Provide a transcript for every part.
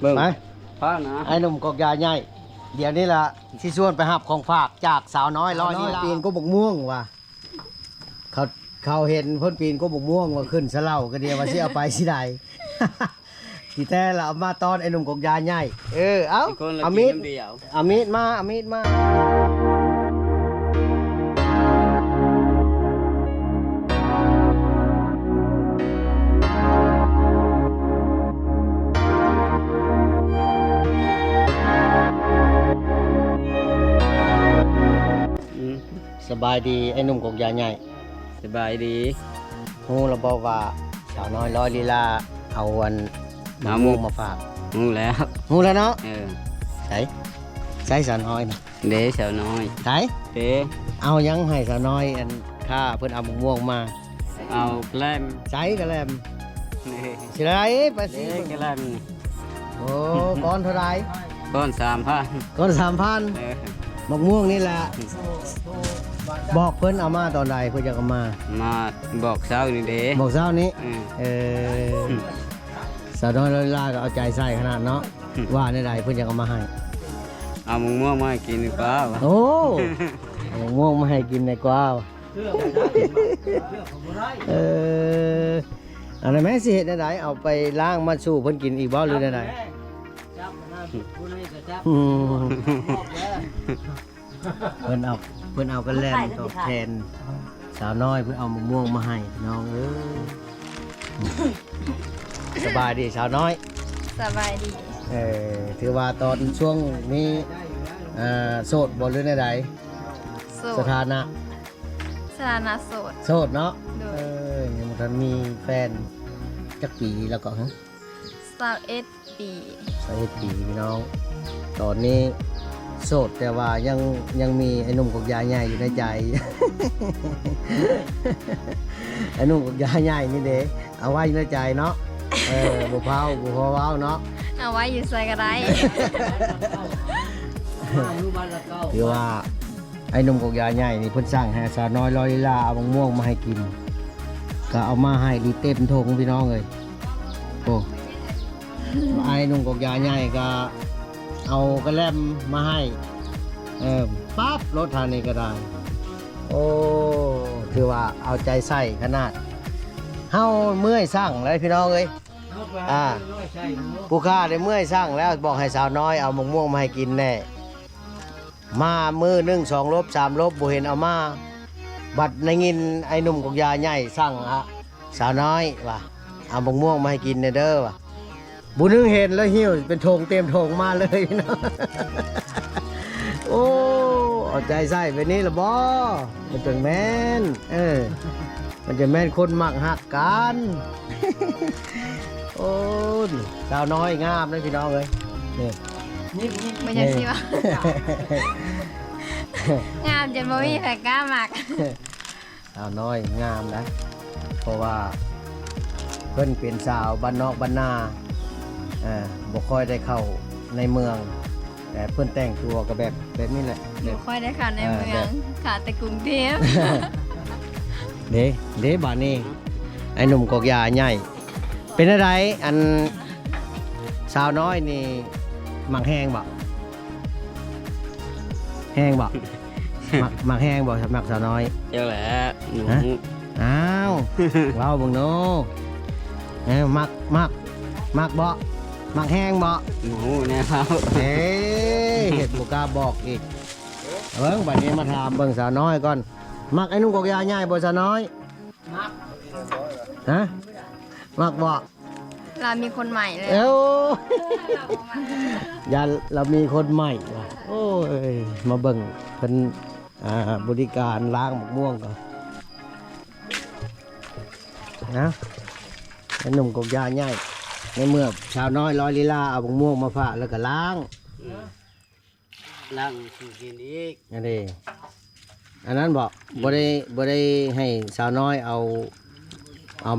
ไปพานะไอ้หนุ่มกอกยาใหญ่เดี๋ยวนี้ล่ะสิชวนไปหับของฝากจากสาวน้อย100นี่ปีนก็บกม่วงว่ะเขาเห็นเพิ่นปีนก็บกม่วงว่าขึ้นซะเล่าก็เดียวว่าสิเอาไปสิได้ ที่แท้เราเอามาตอนไอ้หนุ่มกอกยาใหญ่เอามีดมาสบายดีไอ้หนุ่มกอกยาใหญ่สบายดีฮู้เราบอกว่าสาวน้อยร้อยลีลาเอาวันมะม่วงมาฝากฮู้แล้วเนาะใส่สาวน้อยนะเด้สาวน้อยใส่เด้เอายังให้สาวน้อยอันค่าเพิ่นเอามะม่วงมาเอาแกล้มใส่กระแลมสิไรไปสิแกล้มโอ้ก้อนเท่าไรก้อน 3,000ก้อน 3,000มะม่วงนี่แหละบอกเพิ่นเอามาตอนใดเพิ่นจะเอามาบอกเช้านี่เด้บอกเช้านี้สาวน้อยร้อยลีลาก็เอาใจใส่ขนาดเนาะว่าในใดเพิ่นจะเอามาให้เอามะม่วงมาให้กินดีกว่าโอ้มะม่วงมาให้กินดีกว่าอันนั้นแม่สิเฮ็ดได้ไดเอาไปล้างมาสู่เพิ่นกินอีกบ่หรือได้ไดเพิ่นเอากันแล่นตอบแทนสาวน้อยเพิ่นเอามะม่วงมาให้น้องสบายดีสาวน้อยสบายดีถือว่าตอนช่วงนี้โสดบ่หรือใดสถานะโสดเนาะยังบ่ทันมีแฟนจักปีแล้วก็21 ปี21 ปีพี่น้องตอนนี้โสดแต่ว่ายังมีไอ้หนุ่มกอกยาใหญ่อยู่ในใจ ไอ้หนุ่มกอกยาใหญ่นี่เด้เอาไว้อยู่ในใจเนาะบุพอเว้าเนาะเอาไว้อยู่ใส่ก็ได้คือว่าไอ้หนุ่มกอกยาใหญ่นี่เพิ่นสั่งให้สาวน้อยร้อยลีลาเอามะม่วงมาให้กินก็เอามาให้ดีเต็มทงพี่น้องเลยโอ้ไอ้หนุ่มกอกยาใหญ่ก็เอากระแลมมาให้ปั๊บรถทางนี้ก็ได้โอ้คือว่าเอาใจใส่ขนาดเฮาเมื่อยสั่งเลยพี่น้องเอ้ยผู้ค้าได้เมื่อยสั่งแล้วบอกให้สาวน้อยเอามะม่วงมาให้กินแน่มามือ1 2 ลบ 3 ลบบ่เห็นเอามาบัดในงินไอ้หนุ่มกอกยาใหญ่สั่งสาวน้อยว่าเอามะม่วงมาให้กินเด้อว่ะบุญนึงเห็นแล้วหิ้วเป็นธงเต็มธงมาเลยเนาะโอ้เอาใจใส่ไปนี่ละบ่มันเป็นแม่นมันจะแม่นคนมักหักกันโอ้สาวน้อยงามเลยพี่น้องเลยนี่ไม่ใช่สิวะงามจนบ่มีใครกล้ามักสาวน้อยงามนะเพราะว่าเพิ่นเป็นสาวบ้านนอกบ้านนาบ่ค่อยได้เข้าในเมืองแต่เพื่อนแต่งตัวก็แบบนี้แหละบ่ค่อยได้เข้าในเมืองค่ะแต่กรุงเทพเด้บ้านนี้ไอ้หนุ่มกอกยาใหญ่เป็นอะไรอันสาวน้อยนี่หมักแห้งบ่แห้งบ่หมักแห้งบ่สำหรับสาวน้อยเจ้าแหละอ้าวว้าวเบิ่งโน้หมักบ่หมักแห้งบ่หมูเนี่ยครับเห็ดบุกาบอกอีกเบิ่งบัดนี้มาถามเบิ่งสาวน้อยก่อนมักไอ้นุ่งกอกยาใหญ่บ่สาวน้อยมักมักบ่เรามีคนใหม่แล้วอย่าเรามีคนใหม่ว่ะโอ้ยมาเบิ่งเพิ่นบริการล้างหมกม่วงก่อนนะไอ้นุ่มกอกยาใหญ่ในเมื่อชาวน้อยร้อยลีลาเอาบงม่วงมาฝากแล้วก็ล้างสู่กินอีกอันนั้นบอกบ่ได้ให้ชาวน้อยเอา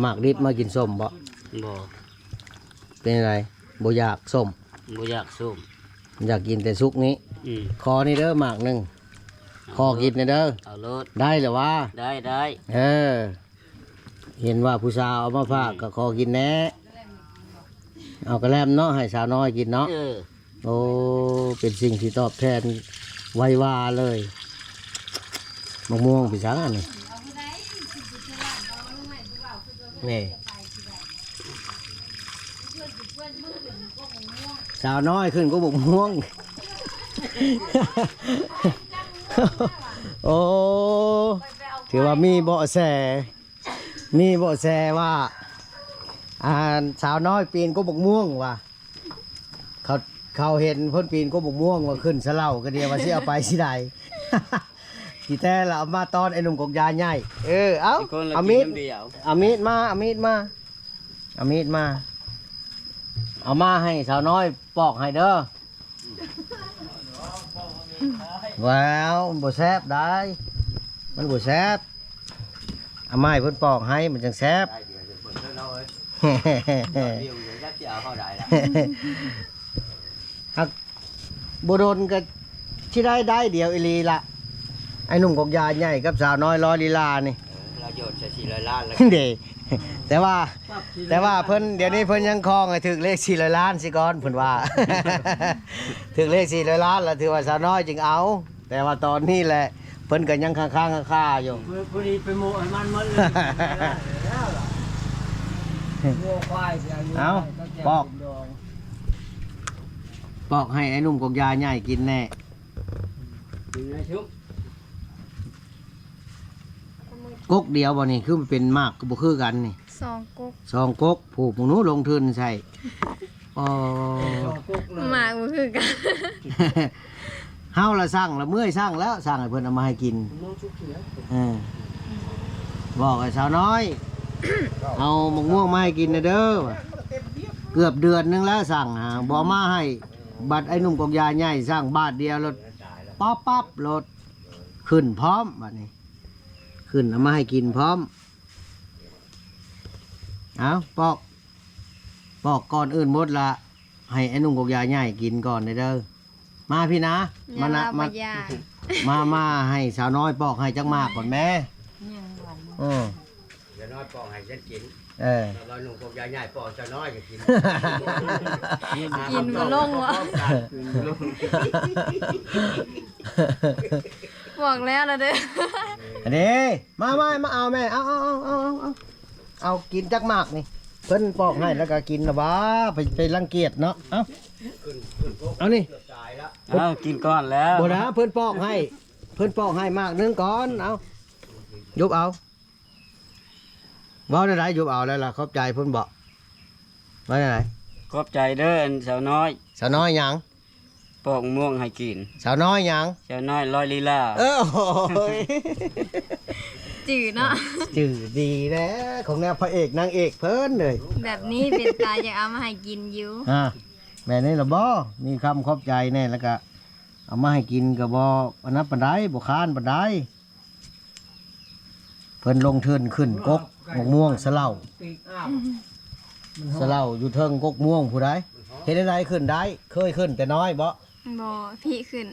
หมากริบมากินส้มบ่เป็นอะไรบ่อยากส้มอยากกินแต่ซุกนี้คอนี่เด้อหมากหนึ่งคอกินเด้อเอารถได้หรือว่าได้เห็นว่าผู้สาวเอามาฝากก็คอกินแน่ เอากระแลมเนาะให้สาวน้อยกินเนาะ เออ โอ้เป็นสิ่งที่ตอบแทนไว้ว่าเลยมะม่วงพี่ช้างอันนี้นี่สาวน้อยขึ้นก็บกม่วง โอ้ถือว่ามีเบาะแสว่าสาวน้อยปีนก็บกม่วงว่ะเขาเห็นเพิ่นปีนก็บกม่วงว่าขึ้นสะเล่าก็เดียวว่าสิเอาไปสิได้ ที่แต่เราเอามาตอนไอ้หนุ่มกกยาใหญ่เอา อีกคนละ เอา กิ มี น ด น้ำเดียว เอามีดมาเอามาให้สาวน้อยปอกให้เด้อว้าวบ่แซ่บได้มันบ่แซ่บเอาไม้เพิ่นปอกให้มันจังแซ่บ ฮักบุดนก็ที่ได้เดียวอีหลีละไอ้หนุ่มกกยาใหญ่กับสาวน้อยร้อยลีลานี่ เราโยนใส่400 ล้านแล้ว เด้แต่ว่าเพิ่นเดี๋ยวนี้เพิ่นยังคลองให้ถึกเลข400 ล้านสิก่อนเพิ่นว่า ถึกเลข400 ล้านแล้วถือว่าสาวน้อยจึงเอา แต่ว่าตอนนี้แหละเพิ่นก็ยังค้างๆค่าๆอยู่ พอดีไปโมให้มันหมดเลยโมควายเสีย เอาปอกให้ไอ้หนุ่มกกยาใหญ่กินแน่ กินไงชุบ กกเดียวบ่นี่คือมันเป็นมากก็บ่คือกันนี่ สองกุ๊ก สองกกผูกหมูหนูลงทุนใช่อ๋อ หมาบ่คือกัน เฮาละสั่งละเมื่อยสั่งแล้วสั่งให้เพิ่นเอามาให้กินเออบอกไอ้สาวน้อย เอามะม่วงมาให้กินนะเด้อว่ะเกือบเดือนนึงแล้วสั่งหาบ่มาให้บัดไอ้หนุ่มกกยาใหญ่สั่งบาทเดียวรถปั๊บรถขึ้นพร้อมบัดนี้ขึ้นเอามาให้กินพร้อมเอาปอกก่อนอื่นหมดละให้ไอ้หนุ่มกกยาใหญ่กินก่อนเด้อมาพี่นะ อย่า นะ ลาบ่ยาก มาให้สาวน้อยปอกให้จักมากก่อนแม่อือ เดี๋ยวน้อยปอกให้ฉันกิน เออ เราหนุ่มกบยาใหญ่ปอกจะน้อยจะกิน กินบ่ลงวะบอกแล้วนะเด้อ อันนี้มาเอาแม่เอากินจักมากนี่เพิ่นปอกให้แล้วก็กินนะบ้าไปรังเกียจเนาะเอานี่ เอากินก่อนแล้ว บ่นะเพิ่นปอกให้มากนึงก่อนเอายุบเอาเว้าได้ยุบเอาแล้วล่ะขอบใจเพิ่นบอกว่าได้ ขอบใจเด้ออันสาวน้อย สาวน้อยหยัง ปอกม่วงให้กิน สาวน้อยหยัง สาวน้อยร้อยลีลา โอ้ย จืดเนาะ จืดดีนะของแนวพระเอกนางเอกเพิ่นเลย แบบนี้เป็นตาอยากเอามาให้กินอยู่ แม่นี่ละบ่มีคำขอบใจแน่แล้วก็เอามาให้กินก็บ่อันนั้นปานใดบ่ค้านปานใดเพิ่นลงทุนขึ้นกกมะม่วงสะเหล่าอยู่เทิงกกม่วงผู้ใดเฮ็ดได้ขึ้นได้เคยขึ้นแต่น้อยบ่ บ่พี่ขึ้น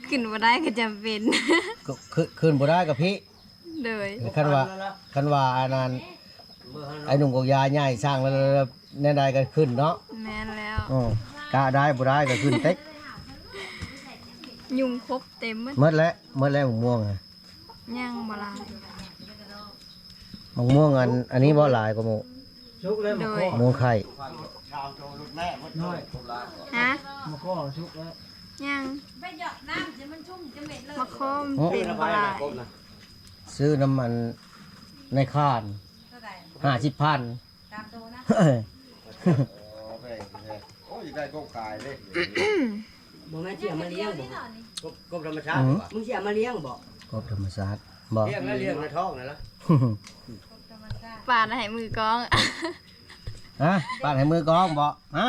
ขึ้นบ่ได้ก็จำเป็น ก็ขึ้นบ่ได้กับพี่ เลย คันว่าอันนั้นไอ้หนุ่มกกยาใหญ่สร้างแล้วแน่ใดก็ขึ้นเนาะ แม่นแล้ว กะได้บ่ได้ก็ขึ้นเต็ก ยุงครบเต็มหมด หมดแล้วมะม่วงอะ ยังบ่ลาย มะม่วงอันนี้บ่หลายกว่าหมู่ โดย มะม่วงไข่ ฮะ มาข้อชุกแล้ว ยังมะคอมเป็นบ่ลาย ซื้อน้ำมันในข้าน50,000 โอ้ยได้กบกายเลย บ่แม่นสิเอามาเลี้ยงบ่กบธรรมชาติ อืม มึงสิเอามาเลี้ยงบ่ กบธรรมชาติบ่ เลี้ยงแล้วเลี้ยงในท้องนั่นล่ะ ปาดให้มือกอง ฮะปาดให้มือกองบ่ฮะ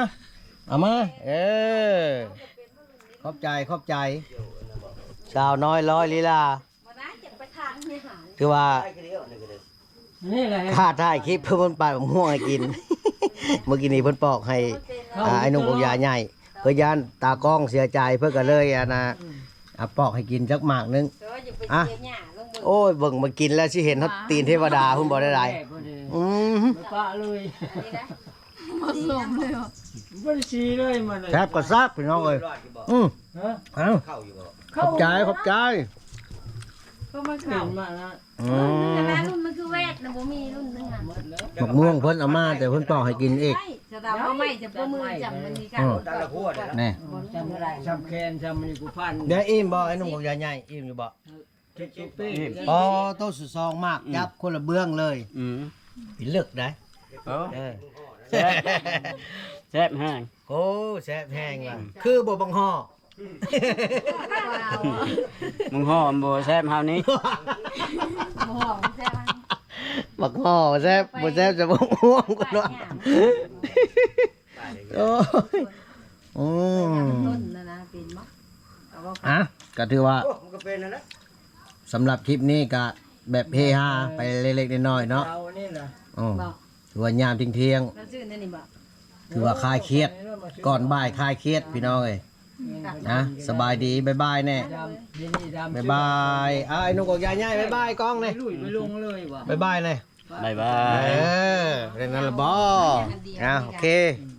เอามาขอบใจชาวน้อยร้อยลีลาคือว่า นี่แหละ ค่าถ่ายคลิปเพิ่นปาดมะม่วงให้กิน เมื่อกี้นี้เพิ่นปอกให้ไอ้หนุ่มกกยาใหญ่เพื่อย่านตากล้องเสียใจเพิ่นก็เลยปอกให้กินจักหมากนึงอ่ะโอ้ยเบิ่งมากินแล้วสิเห็นเขาตีนเทวดาเพิ่นบ่ได้หลายอืม ปะเลย ห ผสมเลยเหรอ บ่ได้สีเลยมันเลย แซ่บก็ซักพี่น้องเอ้ยอือ ฮะ เอา เข้าอยู่บ่ ขอบใจขอบใจ ก็มาเกินมานะ อืม แต่แม่รุ่นมันคือเวทนะบ่มีรุ่นนึงอ่ะ หมดแล้ว มะม่วงเพิ่นเอามาแต่เพิ่นปอกให้กินอีก จะตามว่าไม่จะประมือจำมันนี่ค่ะ อืม แต่ละพวดนะ นี่ จำเท่าไหร่ ชำแคนชำนี่กูพัน เดี๋ยวอิ่มบ่ไอ้หนุ่มกับยายใหญ่อิ่มอยู่บ่ เก็บเป้ อ๋อโต๊ะสุดซองมากยับคนละเบื้องเลย อืม เป็นเลิกได้ โอ้ เออ แซ่บแซ่บแห้ง โอ้แซ่บแห้งว่ะคือบ่บังห่อ มึงห่อมบ่แซ่บเฮานี้ หอมใช่ไหม บักห่อแซ่บบ่แซ่บจะบ่ม่วงกว่าเนาะโอ้ยอืม ต้นนะเป็นมั้ง อ่ะก็ถือว่า โอ้มันก็เป็นนั่นแหละ สำหรับคลิปนี้ก็แบบเฮฮาไปเล็กๆน้อยๆเนาะ เรานี่ล่ะ อืมถือว่ายามเที่ยง เราชื่อนั่นนี่บ่ ๆถือว่าคลายเครียดก่อนบ่ายคลายเครียดพี่น้องเอ้ยนะสบายดีบ๊ายบายแน่ ดำนี่ดำ บ๊ายบายไอ้หนุ่มกับยายใหญ่บ๊ายบายกล้องเลย ลุยไปลงเลยว่ะ บ๊ายบายเลย บ๊ายบา เอย อเรื่องนั้นละบ่อ่ะโอเค อ